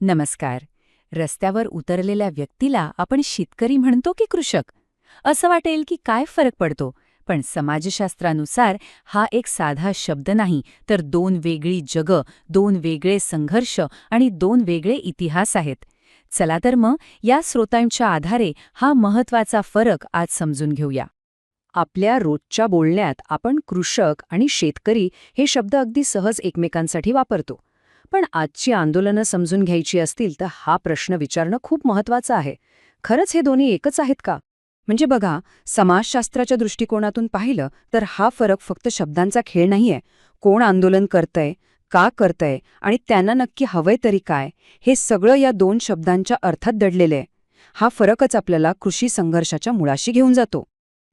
नमस्कार. रस्त्यावर उतरलेल्या व्यक्तीला आपण शेतकरी म्हणतो की कृषक? असं वाटेल की काय फरक पडतो, पण समाजशास्त्रानुसार हा एक साधा शब्द नाही, तर दोन वेगळी जगं, दोन वेगळे संघर्ष आणि दोन वेगळे इतिहास आहेत. चला तर मग या स्रोतांच्या आधारे हा महत्वाचा फरक आज समजून घेऊया. आपल्या रोजच्या बोलण्यात आपण कृषक आणि शेतकरी हे शब्द अगदी सहज एकमेकांसाठी वापरतो. पण आजची आंदोलनं समजून घ्यायची असतील तर हा प्रश्न विचारणं खूप महत्वाचं आहे. खरंच हे दोन्ही एकच आहेत का? म्हणजे बघा, समाजशास्त्राच्या दृष्टिकोनातून पाहिलं तर हा फरक फक्त शब्दांचा खेळ नाहीये. कोण आंदोलन करतंय, का करतंय आणि त्यांना नक्की हवंय तरी काय, हे सगळं या दोन शब्दांच्या अर्थात दडलेलं आहे. हा फरकच आपल्याला कृषी संघर्षाच्या मुळाशी घेऊन जातो.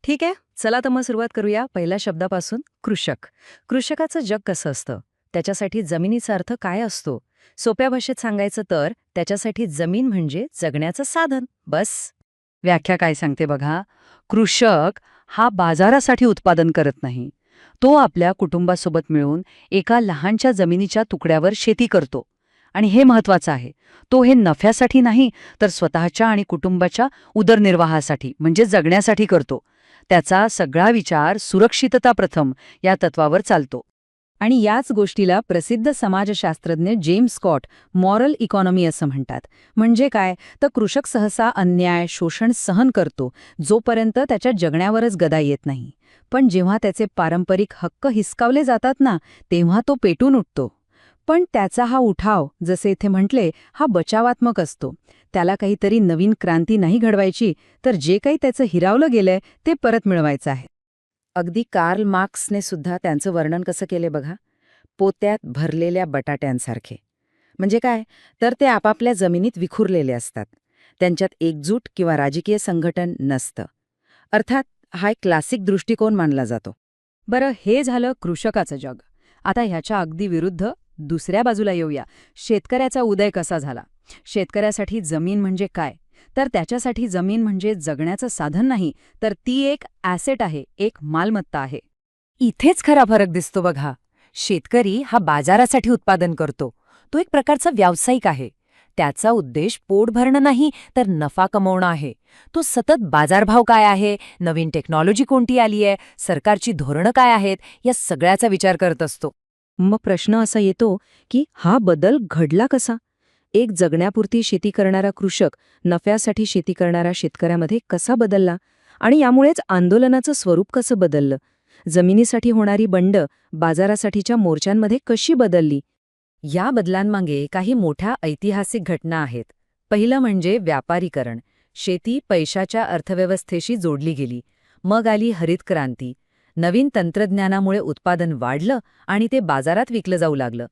ठीक आहे, चला तर मग सुरुवात करूया पहिल्या शब्दापासून. कृषक. कृषकाचं जग कसं असतं? त्याच्यासाठी जमिनीचा अर्थ काय असतो? सोप्या भाषेत सांगायचं तर त्याच्यासाठी जमीन म्हणजे जगण्याचं साधन, बस. व्याख्या काय सांगते बघा. कृषक हा बाजारासाठी उत्पादन करत नाही. तो आपल्या कुटुंबासोबत मिळून एका लहानच्या जमिनीच्या तुकड्यावर शेती करतो. आणि हे महत्वाचं आहे, तो हे नफ्यासाठी नाही, तर स्वतःच्या आणि कुटुंबाच्या उदरनिर्वाहासाठी म्हणजे जगण्यासाठी करतो. त्याचा सगळा विचार सुरक्षितता प्रथम या तत्वावर चालतो. आणि याच गोष्टीला प्रसिद्ध समाजशास्त्रज्ञ जेम्स स्कॉट मॉरल इकॉनॉमी असं म्हणतात. म्हणजे काय, तर कृषक सहसा अन्याय, शोषण सहन करतो जोपर्यंत त्याच्या जगण्यावरच गदा येत नाही. पण जेव्हा त्याचे पारंपरिक हक्क हिसकावले जातात ना, तेव्हा तो पेटून उठतो. पण त्याचा हा उठाव, जसे इथे म्हटले, हा बचावात्मक असतो. त्याला काहीतरी नवीन क्रांती नाही घडवायची, तर जे काही त्याचं हिरावलं गेलंय ते परत मिळवायचं आहे. अगदी कार्ल मार्क्सने सुद्धा त्यांचं वर्णन कसं केले बघा. पोत्यात भरलेल्या बटाट्यांसारखे. म्हणजे काय, तर ते आपापल्या जमिनीत विखुरलेले असतात. त्यांच्यात एकजूट किंवा राजकीय संघटन नसतं. अर्थात हा एक क्लासिक दृष्टिकोन मानला जातो. बरं, हे झालं कृषकाचं जग. आता ह्याच्या अगदी विरुद्ध दुसऱ्या बाजूला येऊया. शेतकऱ्याचा उदय कसा झाला? शेतकऱ्यासाठी जमीन म्हणजे काय? तर त्याच्यासाठी जमीन म्हणजे जगण्याचं साधन नाही, तर ती एक ॲसेट आहे, एक मालमत्ता आहे. इथेच खरा फरक दिसतो बघा. शेतकरी हा बाजारासाठी उत्पादन करतो. तो एक प्रकारचा व्यावसायिक आहे. त्याचा उद्देश पोट भरणं नाही, तर नफा कमवणं आहे. तो सतत बाजारभाव काय आहे, नवीन टेक्नॉलॉजी कोणती आली आहे, सरकारची धोरणं काय आहेत, या सगळ्याचा विचार करत असतो. मग प्रश्न असा येतो की हा बदल घडला कसा? एक जगण्यापुरती शेती करणारा कृषक नफ्यासाठी शेती करणाऱ्या शेतकऱ्यामध्ये कसा बदलला? आणि यामुळेच आंदोलनाचं स्वरूप कसं बदललं? जमिनीसाठी होणारी बंड बाजारासाठीच्या मोर्चांमध्ये कशी बदलली? या बदलांमागे काही मोठ्या ऐतिहासिक घटना आहेत. पहिलं म्हणजे व्यापारीकरण. शेती पैशाच्या अर्थव्यवस्थेशी जोडली गेली. मग आली हरित क्रांती. नवीन तंत्रज्ञानामुळे उत्पादन वाढलं आणि ते बाजारात विकलं जाऊ लागलं.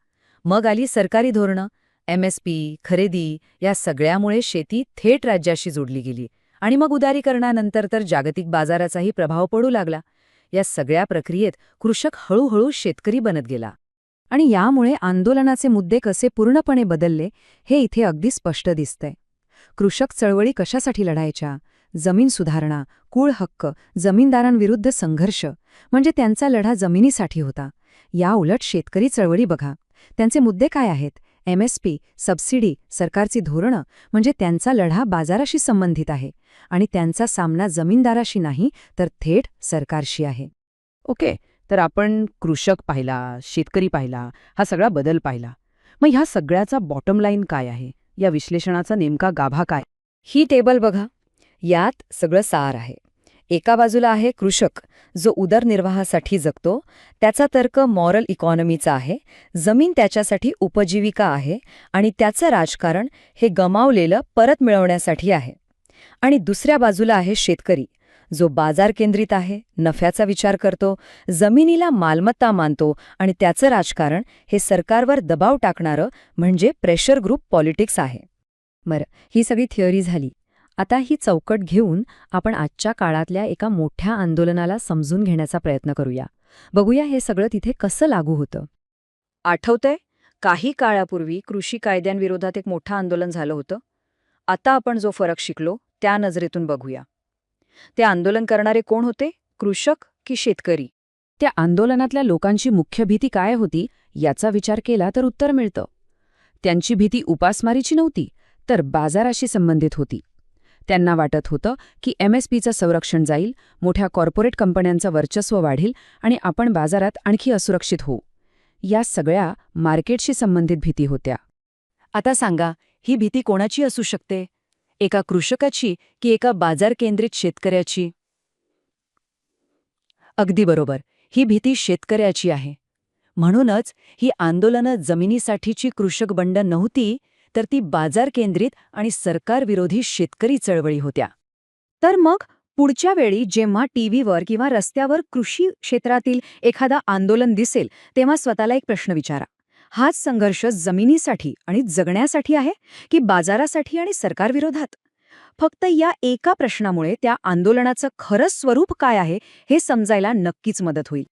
मग आली सरकारी धोरणं. MSP, खरेदी, या सगळ्यामुळे शेती थेट राज्याशी जोडली गेली. आणि मग उदारीकरणानंतर तर जागतिक बाजाराचाही प्रभाव पडू लागला. या सगळ्या प्रक्रियेत कृषक हळूहळू शेतकरी बनत गेला. आणि यामुळे आंदोलनाचे मुद्दे कसे पूर्णपणे बदलले हे इथे अगदी स्पष्ट दिसतंय. कृषक चळवळी कशासाठी लढायच्या? जमीन सुधारणा, कुळ हक्क, जमीनदारांविरुद्ध संघर्ष, म्हणजे त्यांचा लढा जमिनीसाठी होता. या उलट शेतकरी चळवळी बघा, त्यांचे मुद्दे काय आहेत? MSP, सबसिडी, सरकारची धोरणं, म्हणजे त्यांचा लढा बाजाराशी संबंधित आहे. आणि त्यांचा सामना जमीनदाराशी नाही, तर थेट सरकारशी आहे. ओके, तर आपण कृषक पाहिला, शेतकरी पाहिला, हा सगळा बदल पाहिला. मग ह्या सगळ्याचा बॉटम लाईन काय आहे? या विश्लेषणाचा नेमका गाभा काय? ही टेबल बघा. यात सगळं सार आहे. एका बाजूला आहे कृषक, जो उदरनिर्वाहासाठी जगतो. त्याचा तर्क मॉरल इकॉनॉमीचा आहे. जमीन त्याच्यासाठी उपजीविका आहे आणि त्याचं राजकारण हे गमावलेलं परत मिळवण्यासाठी आहे. आणि दुसऱ्या बाजूला आहे शेतकरी, जो बाजार केंद्रित आहे, नफ्याचा विचार करतो, जमिनीला मालमत्ता मानतो आणि त्याचं राजकारण हे सरकारवर दबाव टाकणारं म्हणजे प्रेशर ग्रुप पॉलिटिक्स आहे. बरं, ही सगळी थिअरी झाली. आता ही चौकट घेऊन आपण आजच्या काळातल्या एका मोठ्या आंदोलनाला समजून घेण्याचा प्रयत्न करूया. बघूया हे सगळं तिथे कसं लागू होतं. आठवतंय, काही काळापूर्वी कृषी कायद्यांविरोधात एक मोठं आंदोलन झालं होतं. आता आपण जो फरक शिकलो त्या नजरेतून बघूया. ते आंदोलन करणारे कोण होते? कृषक की शेतकरी? त्या आंदोलनातल्या लोकांची मुख्य भीती काय होती याचा विचार केला तर उत्तर मिळतं. त्यांची भीती उपासमारीची नव्हती, तर बाजाराशी संबंधित होती. त्यांना वाटत होतं की MSPचं संरक्षण जाईल, मोठ्या कॉर्पोरेट कंपन्यांचं वर्चस्व वाढेल आणि आपण बाजारात आणखी असुरक्षित होऊ. या सगळ्या मार्केटशी संबंधित भीती होत्या. आता सांगा, ही भीती कोणाची असू शकते? एका कृषकाची की एका बाजार केंद्रित शेतकऱ्याची? अगदी बरोबर, ही भीती शेतकऱ्याची आहे. म्हणूनच ही आंदोलनं जमिनीसाठीची कृषक बंड नव्हती, तर ती बाजार केंद्रित आणि सरकारविरोधी शेतकरी चळवळी होत्या. तर मग पुढच्या वेळी जेव्हा टीव्हीवर किंवा रस्त्यावर कृषी क्षेत्रातील एखादा आंदोलन दिसेल, तेव्हा स्वतःला एक प्रश्न विचारा. हाच संघर्ष जमिनीसाठी आणि जगण्यासाठी आहे की बाजारासाठी आणि सरकारविरोधात? फक्त या एका प्रश्नामुळे त्या आंदोलनाचं खरं स्वरूप काय आहे हे समजायला नक्कीच मदत होईल.